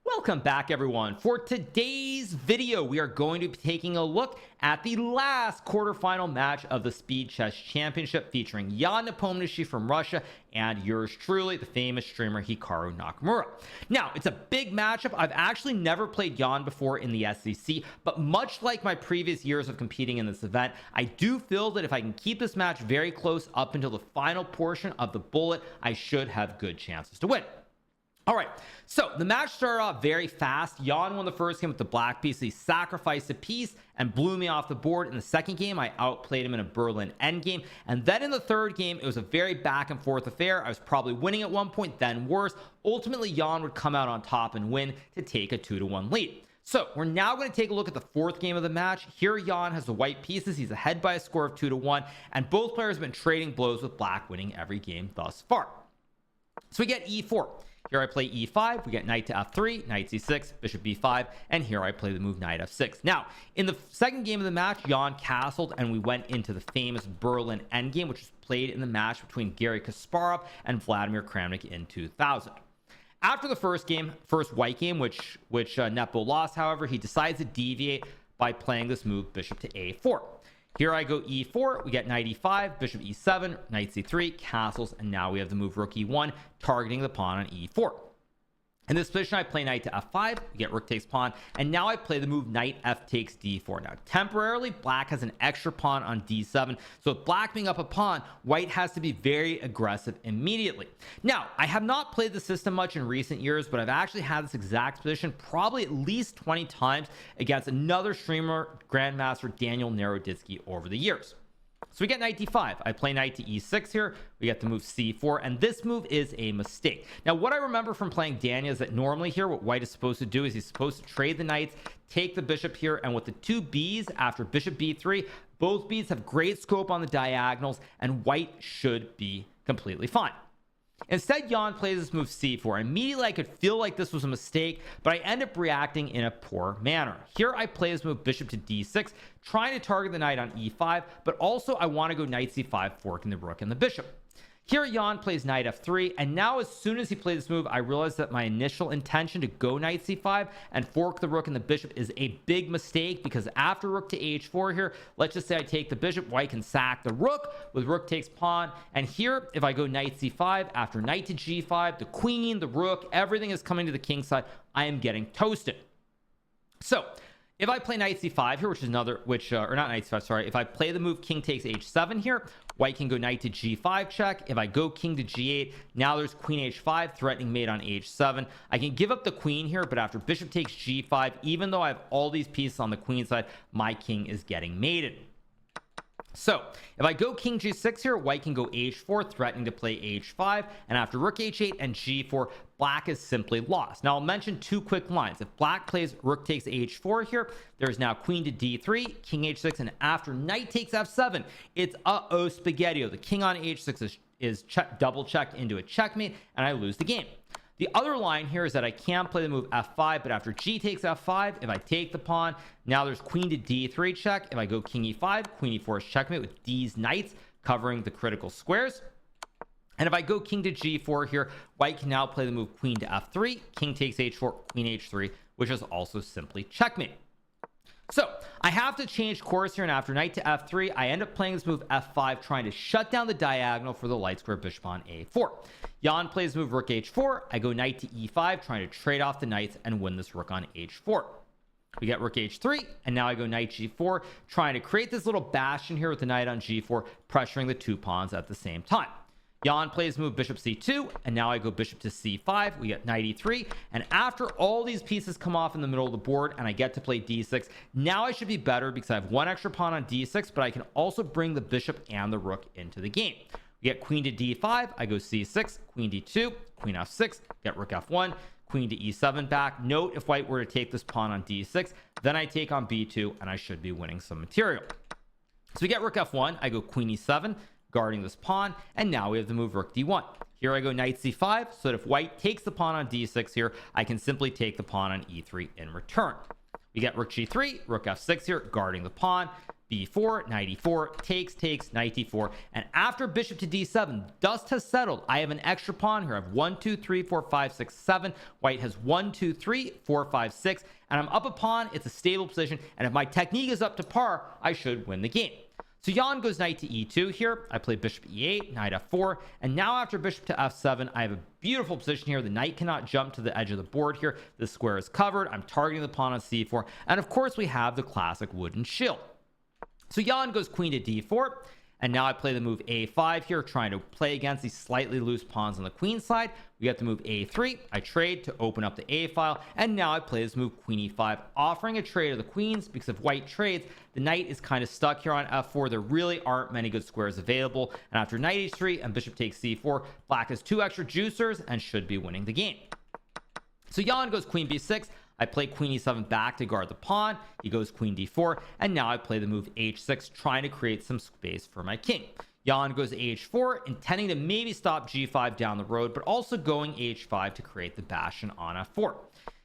Welcome back, everyone. For today's video, we are going to be taking a look at the last quarterfinal match of the Speed Chess Championship, featuring Ian Nepomniachtchi from Russia and yours truly, the famous streamer Hikaru Nakamura. Now, it's a big matchup. I've actually never played Ian before in the SCC, but much like my previous years of competing in this event, I do feel that if I can keep this match very close up until the final portion of the bullet, I should have good chances to win. All right, so the match started off very fast. Ian won the first game with the black piece. He sacrificed a piece and blew me off the board. In the second game, I outplayed him in a Berlin endgame. And then in the third game, it was a very back and forth affair. I was probably winning at one point, then worse. Ultimately, Ian would come out on top and win to take a 2-1 lead. So we're now going to take a look at the fourth game of the match. Here, Ian has the white pieces. He's ahead by a score of 2-1. And both players have been trading blows with black, winning every game thus far. So we get e4. Here I play e5, we get knight to f3, knight c6, bishop b5, and here I play the move knight f6. Now, in the second game of the match, Ian castled, and we went into the famous Berlin endgame, which was played in the match between Garry Kasparov and Vladimir Kramnik in 2000. After the first white game, which Nepo lost, however, he decides to deviate by playing this move bishop to a4. Here I go e4, we get knight e5, bishop e7, knight c3, castles, and now we have the move rook e1, targeting the pawn on e4. In this position, I play knight to f5, we get rook takes pawn, and now I play the move knight f takes d4. Now, temporarily, black has an extra pawn on d7, so with black being up a pawn, white has to be very aggressive immediately. Now, I have not played the system much in recent years, but I've actually had this exact position probably at least 20 times against another streamer, Grandmaster Daniel Naroditsky, over the years. So we get knight d5. I play knight to e6 here. We get the move c4, and this move is a mistake. Now, what I remember from playing Daniel is that normally here, what white is supposed to do is he's supposed to trade the knights, take the bishop here, and with the two b's after bishop b3, both b's have great scope on the diagonals, and white should be completely fine. Instead, Ian plays this move c4. Immediately, I could feel like this was a mistake, but I end up reacting in a poor manner. Here, I play this move bishop to d6, trying to target the knight on e5, but also I want to go knight c5, forking the rook and the bishop. Here, Ian plays knight f3, and now as soon as he plays this move, I realize that my initial intention to go knight c5 and fork the rook and the bishop is a big mistake, because after rook to h4 here, let's just say I take the bishop, white can sack the rook with rook takes pawn, and here, if I go knight c5, after knight to g5, the queen, the rook, everything is coming to the king side, I am getting toasted. So, if I play knight c5 here, or not knight c5, sorry, if I play the move king takes h7 here, white can go knight to g5 check. If I go king to g8, now there's queen h5, threatening mate on h7. I can give up the queen here, but after bishop takes g5, even though I have all these pieces on the queen side, my king is getting mated. So, if I go king g6 here, white can go h4, threatening to play h5, and after rook h8 and g4, black is simply lost. Now, I'll mention two quick lines. If black plays rook takes h4 here, there's now queen to d3, king h6, and after knight takes f7, it's uh-oh spaghetti-o. The king on h6 is double checked into a checkmate, and I lose the game. The other line here is that I can play the move f5, but after g takes f5, if I take the pawn, now there's queen to d3 check. If I go king e5, queen e4 is checkmate with these knights covering the critical squares. And if I go king to g4 here, white can now play the move queen to f3, king takes h4, queen h3, which is also simply checkmate. So I have to change course here, and after knight to f3, I end up playing this move f5, trying to shut down the diagonal for the light square bishop on a4. Ian plays the move rook h4. I go knight to e5, trying to trade off the knights and win this rook on h4. We get rook h3, and now I go knight g4, trying to create this little bastion here with the knight on g4, pressuring the two pawns at the same time. Ian plays move bishop c2, and now I go bishop to c5. We get knight e3, and after all these pieces come off in the middle of the board and I get to play d6, now I should be better because I have one extra pawn on d6, but I can also bring the bishop and the rook into the game. We get queen to d5, I go c6, queen d2, queen f6, get rook f1, queen to e7 back. Note, if white were to take this pawn on d6, then I take on b2, and I should be winning some material. So we get rook f1, I go queen e7, guarding this pawn, and now we have the move rook d1. Here I go knight c5, so that if white takes the pawn on d6 here, I can simply take the pawn on e3 in return. We get rook g3, rook f6 here, guarding the pawn, b4, knight e4, takes, knight d4, and after bishop to d7, dust has settled. I have an extra pawn here. I have 1 2 3 4 5 6 7. White has 1 2 3 4 5 6, and I'm up a pawn. It's a stable position, and if my technique is up to par, I should win the game. So Jan goes knight to e2 here. I play bishop e8, knight f4, and now after bishop to f7, I have a beautiful position here. The knight cannot jump to the edge of the board here. The square is covered. I'm targeting the pawn on c4, and of course we have the classic wooden shield. So Jan goes queen to d4, and now I play the move a5 here, trying to play against these slightly loose pawns on the queen side. We get the move a3. I trade to open up the a file, and now I play this move queen e5, offering a trade of the queens, because if white trades, the knight is kind of stuck here on f4. There really aren't many good squares available, and after knight h3 and bishop takes c4, black has 2 extra juicers and should be winning the game. So Jan goes queen b6. I play queen e7 back to guard the pawn. He goes queen d4, and now I play the move h6, trying to create some space for my king. Jan goes h4, intending to maybe stop g5 down the road, but also going h5 to create the bastion on f4.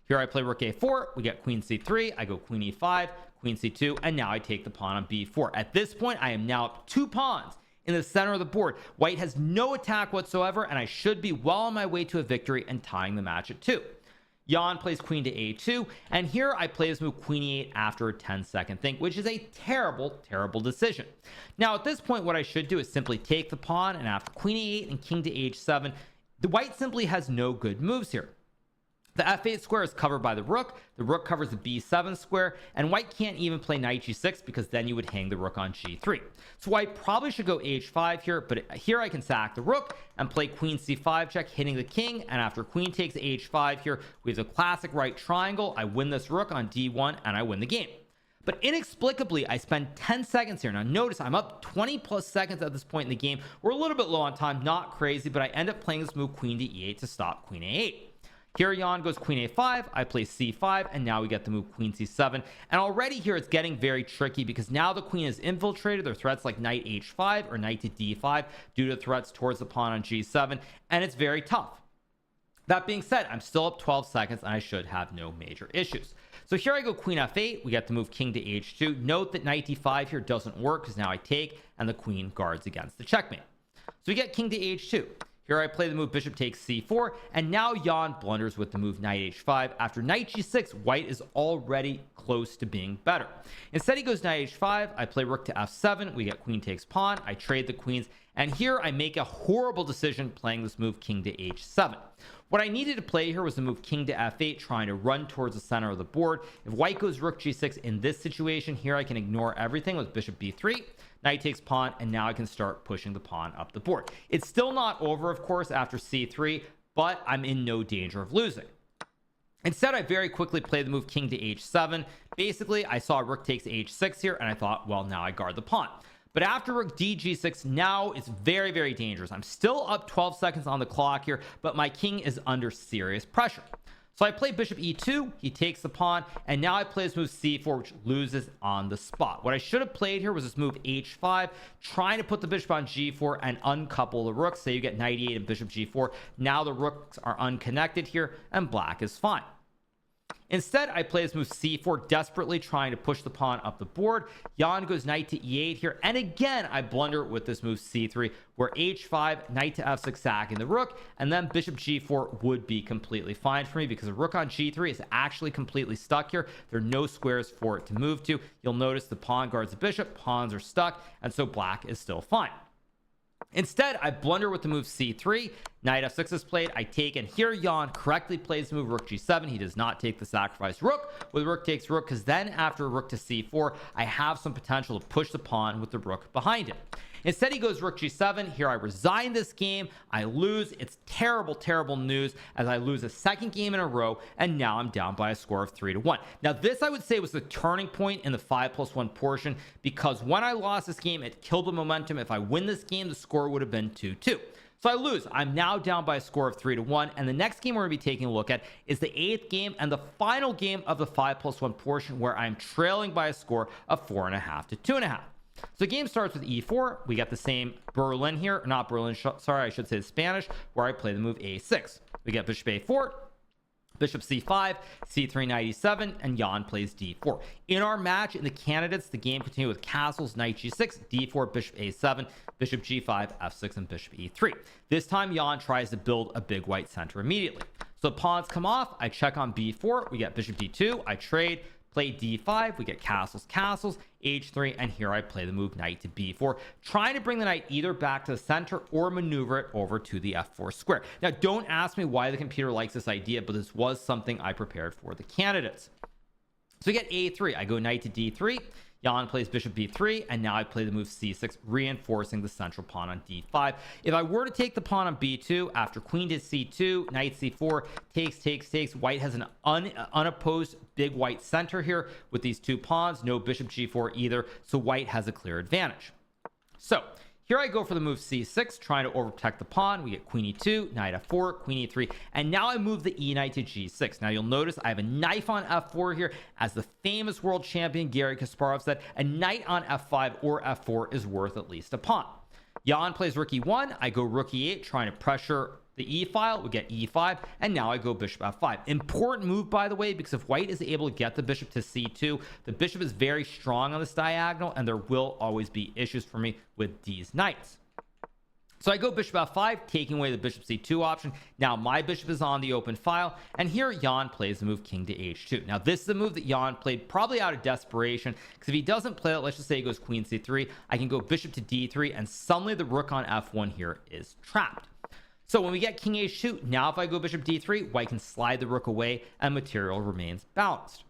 Here I play rook a4, we get queen c3, I go queen e5, queen c2, and now I take the pawn on b4. At this point, I am now up 2 pawns in the center of the board. White has no attack whatsoever, and I should be well on my way to a victory and tying the match at 2. Jan plays queen to a2, and here I play this move queen e8 after a 10-second think, which is a terrible decision. Now at this point, what I should do is simply take the pawn, and after queen e8 and king to h7, the white simply has no good moves here. The f8 square is covered by the rook covers the b7 square, and white can't even play knight g6 because then you would hang the rook on g3. So white probably should go h5 here, but here I can sack the rook and play queen c5 check, hitting the king, and after queen takes h5 here, we have the classic right triangle. I win this rook on d1, and I win the game. But inexplicably, I spend 10 seconds here. Now notice I'm up 20 plus seconds at this point in the game. We're a little bit low on time, not crazy, but I end up playing this move queen to e8 to stop queen a8. Here Jan goes queen a5, I play c5, and now we get the move queen c7. And already here it's getting very tricky because now the queen is infiltrated. There are threats like knight h5 or knight to d5 due to threats towards the pawn on g7, and it's very tough. That being said, I'm still up 12 seconds and I should have no major issues. So here I go queen f8, we get the move king to h2. Note that knight d5 here doesn't work because now I take and the queen guards against the checkmate. So we get king to h2. Here I play the move bishop takes c4, and now Jan blunders with the move knight h5. After knight g6, white is already close to being better. Instead he goes knight h5, I play rook to f7, we get queen takes pawn, I trade the queens, and here I make a horrible decision playing this move king to h7. What I needed to play here was the move king to f8, trying to run towards the center of the board. If white goes rook g6 in this situation, here I can ignore everything with bishop b3, knight takes pawn, and now I can start pushing the pawn up the board. It's still not over, of course, after c3, but I'm in no danger of losing. Instead, I very quickly play the move king to h7. Basically, I saw rook takes h6 here, and I thought, well, now I guard the pawn. But after rook dg6, now it's very dangerous. I'm still up 12 seconds on the clock here, but my king is under serious pressure. So I play bishop e2, he takes the pawn, and now I play this move c4, which loses on the spot. What I should have played here was this move h5, trying to put the bishop on g4 and uncouple the rooks. Say you get knight e8 and bishop g4. Now the rooks are unconnected here, and black is fine. Instead, I play this move c4, desperately trying to push the pawn up the board. Jan goes knight to e8 here, and again I blunder with this move c3, where h5, knight to f6, sacking the rook, and then bishop g4 would be completely fine for me because the rook on g3 is actually completely stuck here. There are no squares for it to move to. You'll notice the pawn guards the bishop, pawns are stuck, and so black is still fine. Instead, I blunder with the move c3, knight f6 is played, I take, and here Jan correctly plays the move rook g7. He does not take the sacrificed rook with rook takes rook, because then after rook to c4, I have some potential to push the pawn with the rook behind it. Instead, he goes rook g7. Here I resign this game, I lose. It's terrible news, as I lose a second game in a row, and now I'm down by a score of 3-1. Now this, I would say, was the turning point in the 5+1 portion, because when I lost this game, it killed the momentum. If I win this game, the score would have been 2-2. So I lose. I'm now down by a score of 3-1, and the next game we're going to be taking a look at is the 8th game and the final game of the 5+1 portion, where I'm trailing by a score of 4.5 to 2.5. So the game starts with e4. We get the same Berlin here, not Berlin, sorry, I should say Spanish, where I play the move a6. We get bishop a4, Bishop c5, c3 knight e7, and Jan plays d4. In our match, in the candidates, the game continued with castles, knight g6, d4, bishop a7, bishop g5, f6, and bishop e3. This time, Jan tries to build a big white center immediately. So pawns come off, I check on b4, we get bishop d2, I trade, play d5, we get castles, castles, h3, and here I play the move knight to b4, trying to bring the knight either back to the center or maneuver it over to the f4 square. Now, don't ask me why the computer likes this idea, but this was something I prepared for the candidates. So we get a3, I go knight to d3, Jan plays bishop b3, and now I play the move c6, reinforcing the central pawn on d5. If I were to take the pawn on b2, after queen to c2, knight c4, takes, white has an unopposed big white center here with these two pawns, no bishop g4 either, so white has a clear advantage. So here I go for the move c6, trying to overprotect the pawn. We get queen e2, knight f4, queen e3, and now I move the e knight to g6. Now you'll notice I have a knife on f4 here. As the famous world champion Garry Kasparov said, a knight on f5 or f4 is worth at least a pawn. Jan plays rook e1, I go rook e8, trying to pressure the e-file. We get e5, and now I go bishop f5. Important move, by the way, because if white is able to get the bishop to c2, the bishop is very strong on this diagonal, and there will always be issues for me with these knights. So I go bishop f5, taking away the bishop c2 option. Now my bishop is on the open file, and here Jan plays the move king to h2. Now this is a move that Jan played probably out of desperation, because if he doesn't play it, let's just say he goes queen c3, I can go bishop to d3, and suddenly the rook on f1 here is trapped. So when we get king h2, now if I go bishop d3, white can slide the rook away and material remains balanced.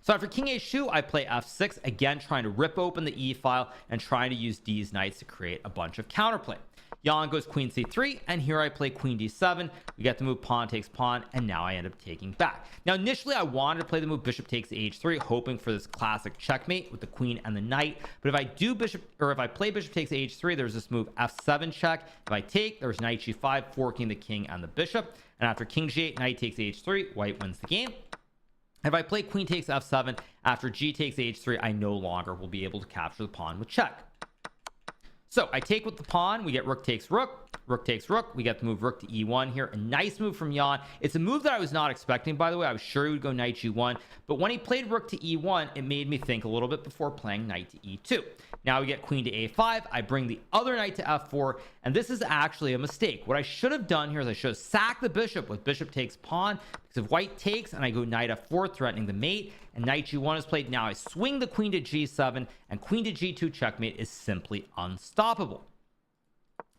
So after king h2, I play f6, again trying to rip open the e-file and trying to use these knights to create a bunch of counterplay. Jan goes queen c3, and here I play queen d7. We get the move pawn takes pawn, and now I end up taking back. Now initially I wanted to play the move bishop takes h3, hoping for this classic checkmate with the queen and the knight. But if I do if I play bishop takes h3, there's this move f7 check. If I take, there's knight g5, forking the king and the bishop. And after king g8, knight takes h3, white wins the game. If I play queen takes f7, after g takes h3, I no longer will be able to capture the pawn with check. So I take with the pawn, we get rook takes rook, rook takes rook, we get the move rook to e1 here. A nice move from Jan. It's a move that I was not expecting, by the way. I was sure he would go knight g1, but when he played rook to e1, it made me think a little bit before playing knight to e2. Now we get queen to a5, I bring the other knight to f4, and this is actually a mistake. What I should have done here is I should have sacked the bishop with bishop takes pawn, because if white takes and I go knight f4, threatening the mate, and knight g1 is played, now I swing the queen to g7, and queen to g2 checkmate is simply unstoppable.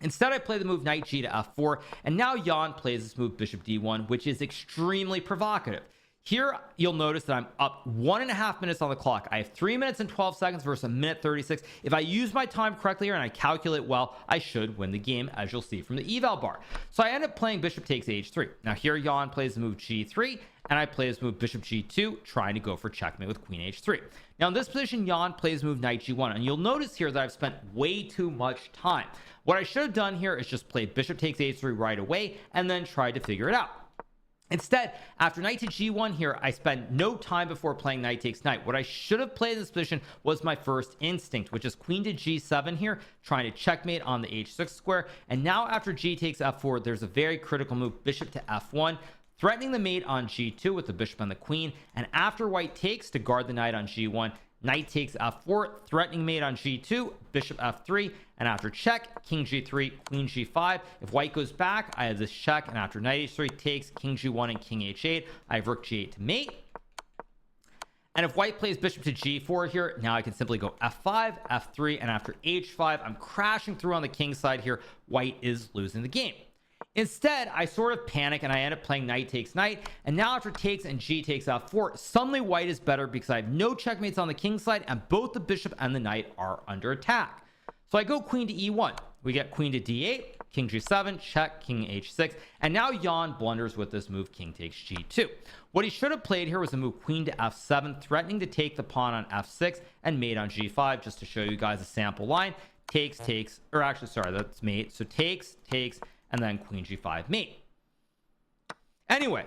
Instead, I play the move knight g to f4, and now Jan plays this move bishop d1, which is extremely provocative. Here, you'll notice that I'm up 1.5 minutes on the clock. I have 3 minutes and 12 seconds versus 1 minute 36. If I use my time correctly here and I calculate well, I should win the game, as you'll see from the eval bar. So I end up playing bishop takes h3. Now here, Jan plays the move g3, and I play this move bishop g2, trying to go for checkmate with queen h3. Now in this position, Jan plays move knight g1, and you'll notice here that I've spent way too much time. What I should have done here is just play bishop takes h3 right away, and then try to figure it out. Instead, after knight to g1 here, I spent no time before playing knight takes knight. What I should have played in this position was my first instinct, which is queen to g7 here, trying to checkmate on the h6 square. And now after g takes f4, there's a very critical move, bishop to f1, threatening the mate on g2 with the bishop and the queen. And after white takes to guard the knight on g1, knight takes f4, threatening mate on g2, bishop f3, and after check, king g3, queen g5. If white goes back, I have this check, and after knight h3 takes, king g1 and king h8, I have rook g8 to mate. And if white plays bishop to g4 here, now I can simply go f5, f3, and after h5, I'm crashing through on the king side here. White is losing the game. Instead, I sort of panic and I end up playing knight takes knight. And now after takes and g takes f4, suddenly white is better because I have no checkmates on the king side and both the bishop and the knight are under attack. So I go queen to e1. We get queen to d8, king g7, check, king h6. And now Jan blunders with this move king takes g2. What he should have played here was a move queen to f7, threatening to take the pawn on f6 and mate on g5, just to show you guys a sample line. Takes, or actually, sorry, that's mate. So takes, and then queen g5 mate. Anyway,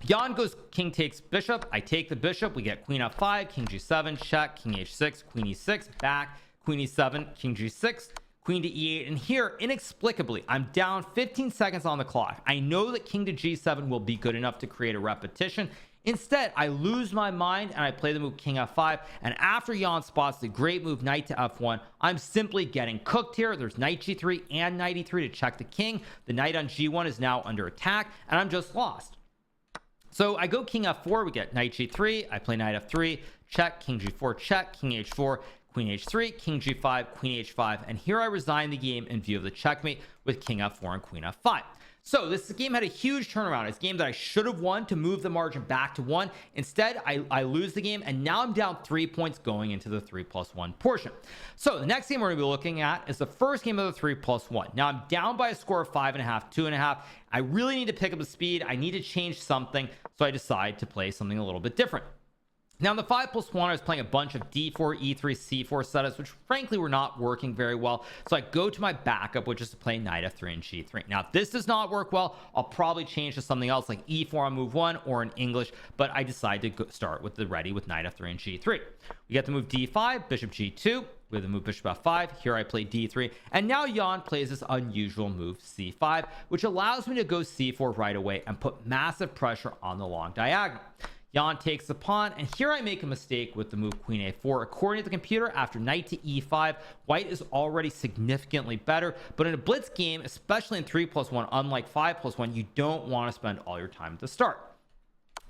Jan goes king takes bishop. I take the bishop. We get queen f5, king g7, check, king h6, queen e6, back, queen e7, king g6, queen to e8, and here inexplicably I'm down 15 seconds on the clock. I know that king to g7 will be good enough to create a repetition. Instead, I lose my mind and I play the move king f5, and after Jan spots the great move knight to f1, I'm simply getting cooked here. There's knight g3 and knight e3 to check the king. The knight on g1 is now under attack, and I'm just lost. So I go king f4, we get knight g3, I play knight f3, check, king g4, check, king h4, queen h3, king g5, queen h5, and here I resign the game in view of the checkmate with king f4 and queen f5. So this game had a huge turnaround. It's a game that I should have won to move the margin back to 1. Instead, I lose the game, and now I'm down 3 points going into the 3+1 portion. So the next game we're going to be looking at is the first game of the 3+1. Now I'm down by a score of 5.5, 2.5. I really need to pick up the speed. I need to change something, so I decide to play something a little bit different. Now in the 5+1, I was playing a bunch of d4, e3, c4 setups, which frankly were not working very well. So I go to my backup, which is to play knight f3 and g3. Now if this does not work well, I'll probably change to something else like e4 on move 1 or in English, but I decide to start with the ready with knight f3 and g3. We get the move d5, bishop g2, with the move bishop f5. Here I play d3, and now Jan plays this unusual move c5, which allows me to go c4 right away and put massive pressure on the long diagonal. Jan takes the pawn, and here I make a mistake with the move queen a4. According to the computer, after knight to e5, white is already significantly better, but in a blitz game, especially in 3+1, unlike 5+1, you don't want to spend all your time at the start.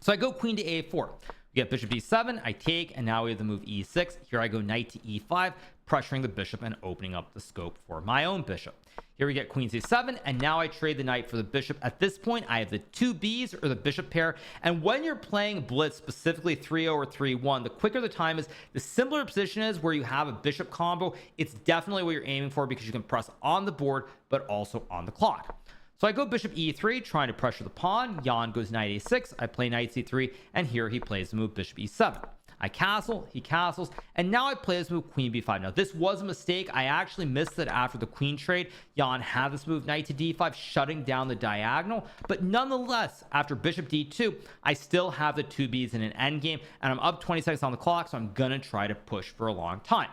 So I go queen to a4. We get bishop d7, I take, and now we have the move e6. Here I go knight to e5, pressuring the bishop and opening up the scope for my own bishop. Here we get queen c7, and now I trade the knight for the bishop. At this point, I have the 2 Bs or the bishop pair, and when you're playing blitz, specifically 3-0 or 3-1, the quicker the time is, the simpler the position is where you have a bishop combo. It's definitely what you're aiming for because you can press on the board, but also on the clock. So I go bishop e3, trying to pressure the pawn. Jan goes knight a6, I play knight c3, and here he plays the move bishop e7. I castle, he castles, and now I play this move queen b5. Now this was a mistake. I actually missed it after the queen trade. Jan had this move knight to d5, shutting down the diagonal, but nonetheless, after bishop d2, I still have the 2 Bs in an endgame, and I'm up 20 seconds on the clock, so I'm gonna try to push for a long time.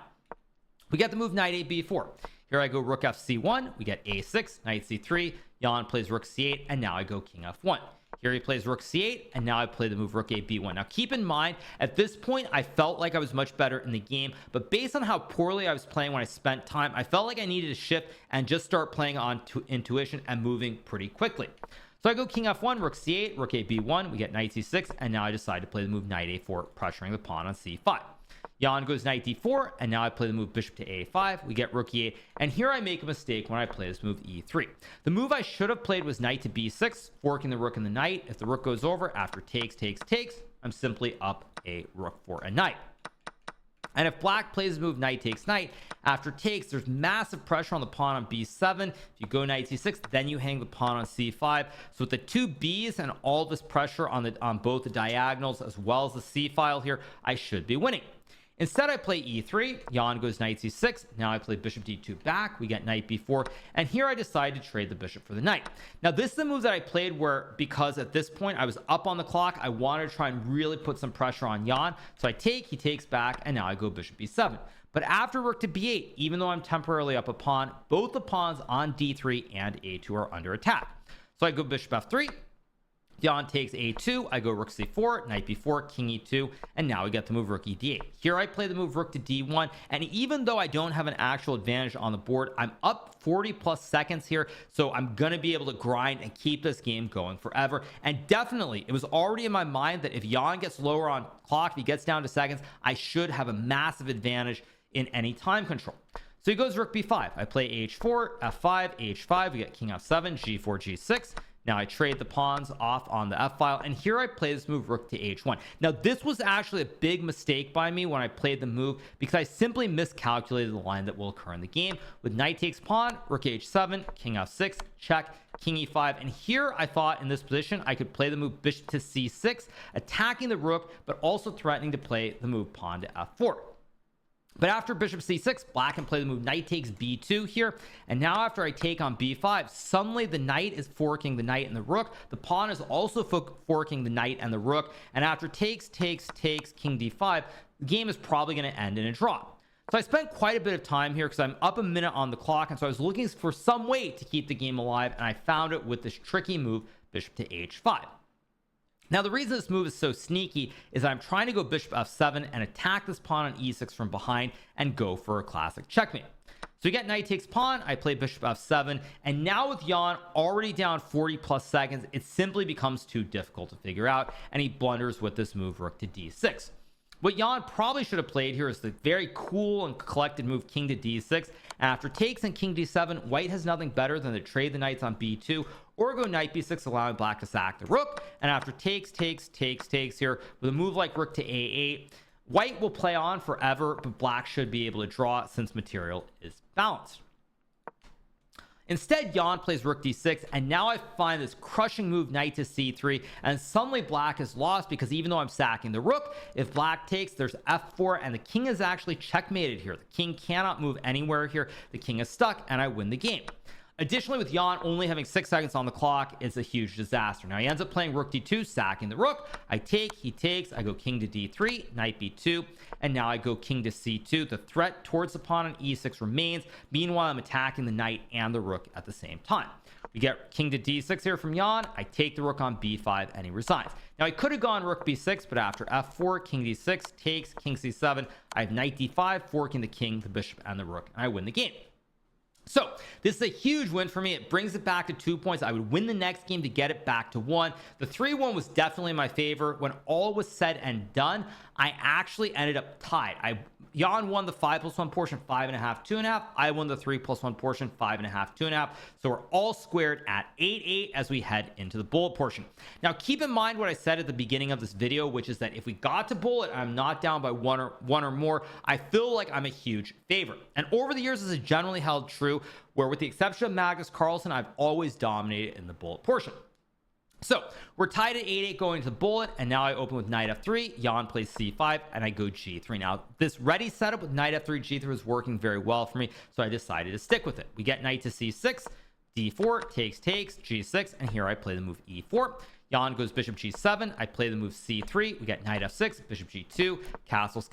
We get the move knight a b4. Here I go rook f c1, we get a6, knight c3, Jan plays rook c8, and now I go king f1. Here he plays rook c8, and now I play the move rook a b1. Now keep in mind, at this point, I felt like I was much better in the game, but based on how poorly I was playing when I spent time, I felt like I needed to shift and just start playing on intuition and moving pretty quickly. So I go king f1, rook c8, rook a b1, we get knight c6, and now I decide to play the move knight a4, pressuring the pawn on c5. Jan goes knight d4, and now I play the move bishop to a5. We get rook e8, and here I make a mistake when I play this move e3. The move I should have played was knight to b6, forking the rook and the knight. If the rook goes over after takes, I'm simply up a rook for a knight. And if black plays the move knight takes knight, after takes, there's massive pressure on the pawn on b7. If you go knight c6, then you hang the pawn on c5. So with the 2 Bs and all this pressure on both the diagonals as well as the c file here, I should be winning. Instead, I play e3, Jan goes knight c6, now I play bishop d2 back, we get knight b4, and here I decide to trade the bishop for the knight. Now this is the move that I played where, because at this point I was up on the clock, I wanted to try and really put some pressure on Jan, so I take, he takes back, and now I go bishop b7. But after rook to b8, even though I'm temporarily up a pawn, both the pawns on d3 and a2 are under attack. So I go bishop f3, Jan takes a2, I go rook c4, knight b4, king e2, and now we get the move rook e d8. Here I play the move rook to d1, and even though I don't have an actual advantage on the board, I'm up 40 plus seconds here, so I'm gonna be able to grind and keep this game going forever. And definitely, it was already in my mind that if Jan gets lower on clock, if he gets down to seconds, I should have a massive advantage in any time control. So he goes rook b5, I play h4, f5, h5, we get king f7, g4, g6. Now I trade the pawns off on the f file, and here I play this move rook to h1. Now this was actually a big mistake by me when I played the move because I simply miscalculated the line that will occur in the game. With knight takes pawn, rook h7, king f6, check, king e5, and here I thought in this position I could play the move bishop to c6, attacking the rook, but also threatening to play the move pawn to f4. But after bishop c6, black can play the move knight takes b2 here, and now after I take on b5, suddenly the knight is forking the knight and the rook. The pawn is also forking the knight and the rook, and after takes, king d5, the game is probably going to end in a draw. So I spent quite a bit of time here because I'm up a minute on the clock, and so I was looking for some way to keep the game alive, and I found it with this tricky move, bishop to h5. Now, the reason this move is so sneaky is I'm trying to go bishop f7 and attack this pawn on e6 from behind and go for a classic checkmate. So we get knight takes pawn, I play bishop f7, and now with Jan already down 40 plus seconds, it simply becomes too difficult to figure out, and he blunders with this move, rook to d6. What Jan probably should have played here is the very cool and collected move king to d6. After takes and king d7, white has nothing better than to trade the knights on b2 or go knight b6, allowing black to sack the rook. And after takes here with a move like rook to a8, white will play on forever, but black should be able to draw since material is balanced. Instead, Jan plays rook d6, and now I find this crushing move knight to c3, and suddenly black is lost because even though I'm sacking the rook, if black takes, there's f4, and the king is actually checkmated here. The king cannot move anywhere here. The king is stuck, and I win the game. Additionally, with Jan only having 6 seconds on the clock, it's a huge disaster. Now he ends up playing rook d2, sacking the rook. I take, he takes, I go king to d3, knight b2, and now I go king to c2. The threat towards the pawn on e6 remains. Meanwhile, I'm attacking the knight and the rook at the same time. We get king to d6 here from Jan. I take the rook on b5, and he resigns. Now I could have gone rook b6, but after f4, king d6, takes, king c7, I have knight d5, forking the king, the bishop, and the rook, and I win the game. So this is a huge win for me. It brings it back to 2 points. I would win the next game to get it back to 1. The 3-1 was definitely in my favor. When all was said and done, I actually ended up tied. Jan won the 5+1 portion, 5.5, 2.5. I won the 3+1 portion, 5.5, 2.5. So we're all squared at 8-8 as we head into the bullet portion. Now keep in mind what I said at the beginning of this video, which is that if we got to bullet, I'm not down by one or more, I feel like I'm a huge favorite. And over the years, this has generally held true, where with the exception of Magnus Carlsen, I've always dominated in the bullet portion. So we're tied at 8-8 going to the bullet, and now I open with knight f3. Jan plays c5, and I go g3. Now this ready setup with knight f3, g3 is working very well for me, so I decided to stick with it. We get knight to c6, d4, takes, g6, and here I play the move e4. Jan goes bishop g7. I play the move c3. We get knight f6, bishop g2, castles,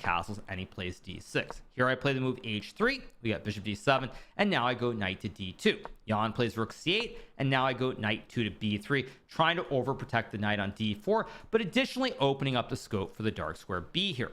and he plays d6. Here I play the move h3. We get bishop d7, and now I go knight to d2. Jan plays rook c8, and now I go knight 2 to b3, trying to overprotect the knight on d4, but additionally opening up the scope for the dark square b here.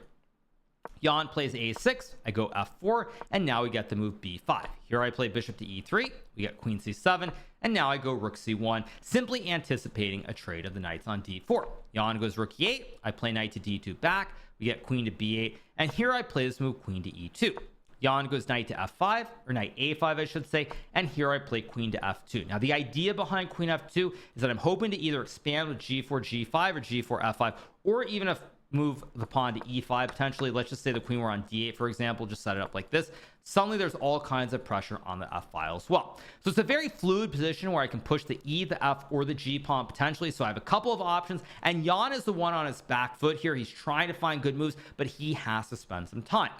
Jan plays a6, I go f4, and now we get the move b5. Here I play bishop to e3, we get queen c7, and now I go rook c1, simply anticipating a trade of the knights on d4. Jan goes rook e8, I play knight to d2 back, we get queen to b8, and here I play this move queen to e2. Jan goes knight to f5, or knight a5 I should say, and here I play queen to f2. Now the idea behind queen f2 is that I'm hoping to either expand with g4 g5 or g4 f5, or even if move the pawn to e5 potentially. Let's just say the queen were on d8, for example, just set it up like this. Suddenly there's all kinds of pressure on the f file as well. So it's a very fluid position where I can push the e, the f, or the g pawn potentially. So I have a couple of options, and Jan is the one on his back foot here. He's trying to find good moves, but he has to spend some time.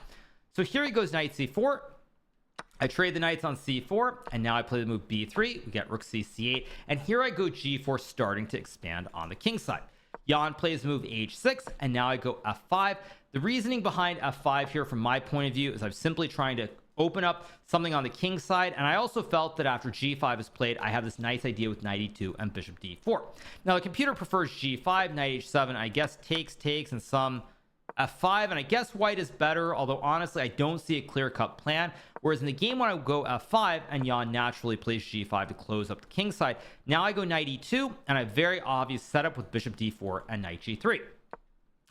So here he goes knight c4. I trade the knights on c4, and now I play the move b3. We get rook c8, and here I go g4, starting to expand on the king side. Jan plays move h6, and now I go f5. The reasoning behind f5 here from my point of view is I'm simply trying to open up something on the king side, and I also felt that after g5 is played, I have this nice idea with knight e2 and bishop d4. Now the computer prefers g5, knight h7, I guess takes, and some f5, and I guess white is better, although honestly I don't see a clear-cut plan. Whereas in the game when I go f5 and Jan naturally plays g5 to close up the king side, now I go knight e2, and I have very obvious setup with bishop d4 and knight g3.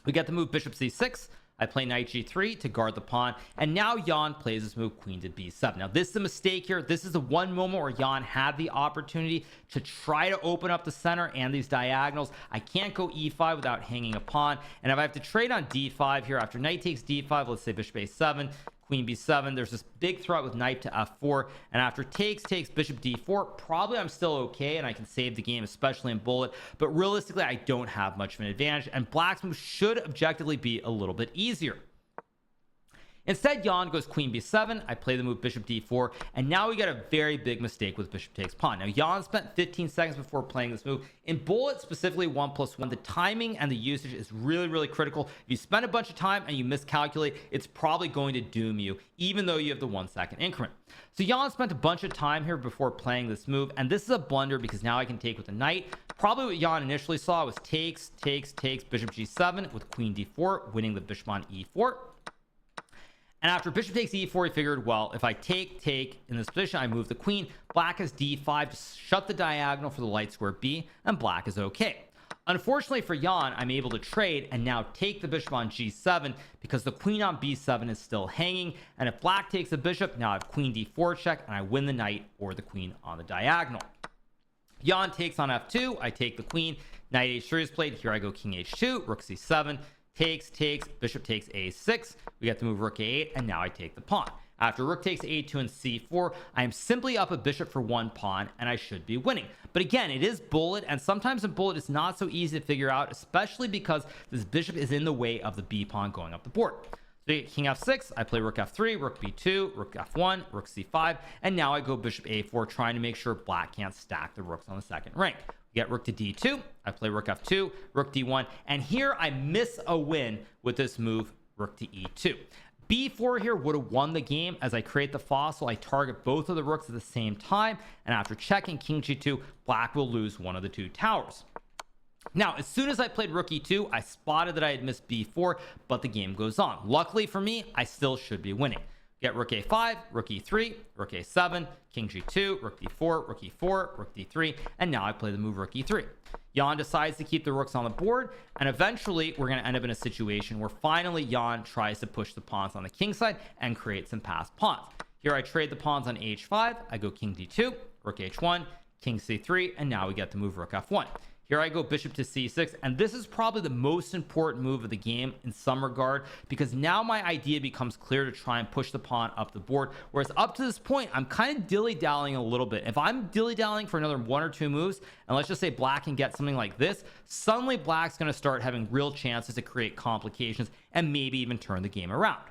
We get the move bishop c6. I play knight g3 to guard the pawn, and now Jan plays this move queen to b7. Now this is a mistake here. This is the one moment where Jan had the opportunity to try to open up the center and these diagonals. I can't go e5 without hanging a pawn, and if I have to trade on d5 here after knight takes d5, let's say bishop a7, queen b7, there's this big threat with knight to f4, and after takes bishop d4, probably I'm still okay and I can save the game, especially in bullet, but realistically I don't have much of an advantage, and black's move should objectively be a little bit easier. Instead, Jan goes queen b7. I play the move bishop d4, and now we get a very big mistake with bishop takes pawn. Now Jan spent 15 seconds before playing this move. In bullet, specifically 1+1, the timing and the usage is really critical. If you spend a bunch of time and you miscalculate, it's probably going to doom you, even though you have the 1 second increment. So Jan spent a bunch of time here before playing this move, and this is a blunder because now I can take with the knight. Probably what Jan initially saw was takes bishop g7 with queen d4, winning the bishop on e4. And after bishop takes e4, he figured, well, if I take in this position, I move the queen. Black has d5 to shut the diagonal for the light square b, and black is okay. Unfortunately for Jan, I'm able to trade and now take the bishop on g7 because the queen on b7 is still hanging. And if black takes the bishop, now I have queen d4 check, and I win the knight or the queen on the diagonal. Jan takes on f2. I take the queen. Knight h3 is played. Here I go king h2, rook c7. Takes, bishop takes a6. We get to move rook a8, and now I take the pawn. After rook takes a2 and c4, I am simply up a bishop for 1 pawn, and I should be winning. But again, it is bullet, and sometimes in bullet it's not so easy to figure out, especially because this bishop is in the way of the b pawn going up the board. So you get king f6, I play rook f3, rook b2, rook f1, rook c5, and now I go bishop a4, trying to make sure black can't stack the rooks on the second rank. Get rook to d2, I play rook f2, rook d1, and here I miss a win with this move, rook to e2. b4 here would have won the game. As I create the fossil, I target both of the rooks at the same time, and after checking king g2, black will lose one of the 2 towers. Now, as soon as I played rook e2, I spotted that I had missed b4, but the game goes on. Luckily for me, I still should be winning. Get rook a5, rook e3, rook a7, king g2, rook d4, rook e4, rook d3, and now I play the move rook e3. Jan decides to keep the rooks on the board, and eventually we're going to end up in a situation where finally Jan tries to push the pawns on the king side and create some passed pawns. Here I trade the pawns on h5, I go king d2, rook h1, king c3, and now we get to move rook f1. Here I go bishop to c6, and this is probably the most important move of the game in some regard, because now my idea becomes clear to try and push the pawn up the board, whereas up to this point I'm kind of dilly-dallying a little bit. If I'm dilly-dallying for another 1 or 2 moves, and let's just say black can get something like this, suddenly black's going to start having real chances to create complications and maybe even turn the game around.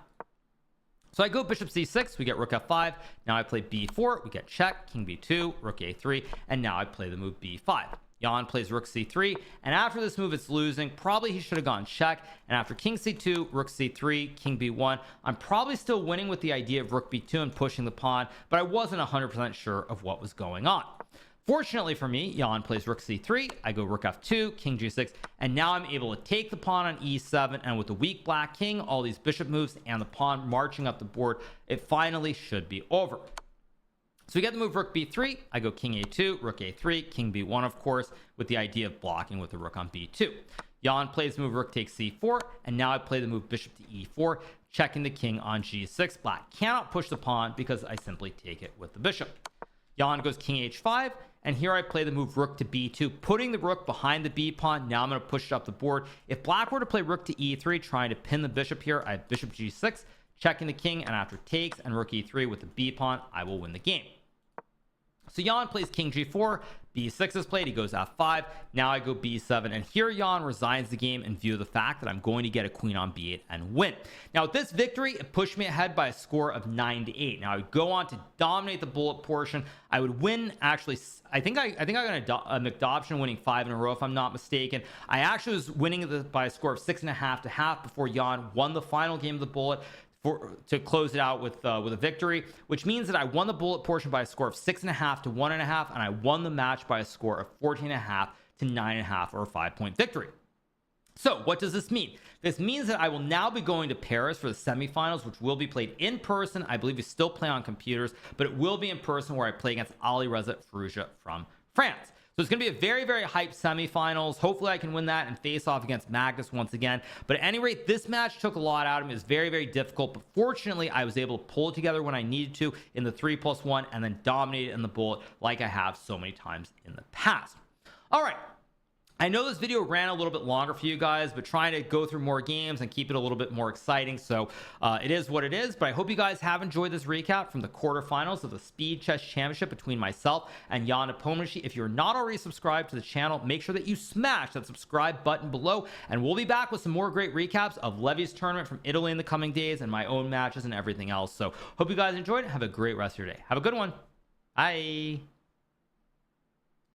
So I go bishop c6, we get rook f5, now I play b4, we get check, king b2, rook a3, and now I play the move b5. Jan plays rook c3, and after this move it's losing. Probably he should have gone check, and after king c2, rook c3, king b1, I'm probably still winning with the idea of rook b2 and pushing the pawn, but I wasn't 100% sure of what was going on. Fortunately for me, Jan plays rook c3, I go rook f2, king g6, and now I'm able to take the pawn on e7, and with the weak black king, all these bishop moves, and the pawn marching up the board, it finally should be over. So we get the move rook b3, I go king a2, rook a3, king b1 of course, with the idea of blocking with the rook on b2. Jan plays the move rook takes c4, and now I play the move bishop to e4, checking the king on g6. Black cannot push the pawn because I simply take it with the bishop. Jan goes king h5, and here I play the move rook to b2, putting the rook behind the b pawn. Now I'm going to push it up the board. If black were to play rook to e3, trying to pin the bishop here, I have bishop g6, checking the king, and after takes and rook e3 with the b pawn, I will win the game. So Jan plays king g4, b6 is played, he goes f5, now I go b7, and here Jan resigns the game in view of the fact that I'm going to get a queen on b8 and win. Now with this victory, it pushed me ahead by a score of 9-8. Now I would go on to dominate the bullet portion. I would win, actually, I think I got a McDoption winning 5 in a row if I'm not mistaken. I actually was winning by a score of 6.5 to half before Jan won the final game of the bullet to close it out with a victory, which means that I won the bullet portion by a score of 6.5 to 1.5, and I won the match by a score of 14.5 to 9.5, or a 5-point victory. So what does this mean? This means that I will now be going to Paris for the semifinals, which will be played in person. I believe we still play on computers, but it will be in person, where I play against Alireza from France. So it's going to be a very, very hyped semifinals. Hopefully I can win that and face off against Magnus once again. But at any rate, this match took a lot out of me. It was very, very difficult. But fortunately, I was able to pull it together when I needed to in the 3+1 and then dominate it in the bullet like I have so many times in the past. All right. I know this video ran a little bit longer for you guys, but trying to go through more games and keep it a little bit more exciting. So it is what it is, but I hope you guys have enjoyed this recap from the quarterfinals of the Speed Chess Championship between myself and Ian Nepomniachtchi. If you're not already subscribed to the channel, make sure that you smash that subscribe button below, and we'll be back with some more great recaps of Levy's tournament from Italy in the coming days and my own matches and everything else. So hope you guys enjoyed it. Have a great rest of your day. Have a good one. Bye.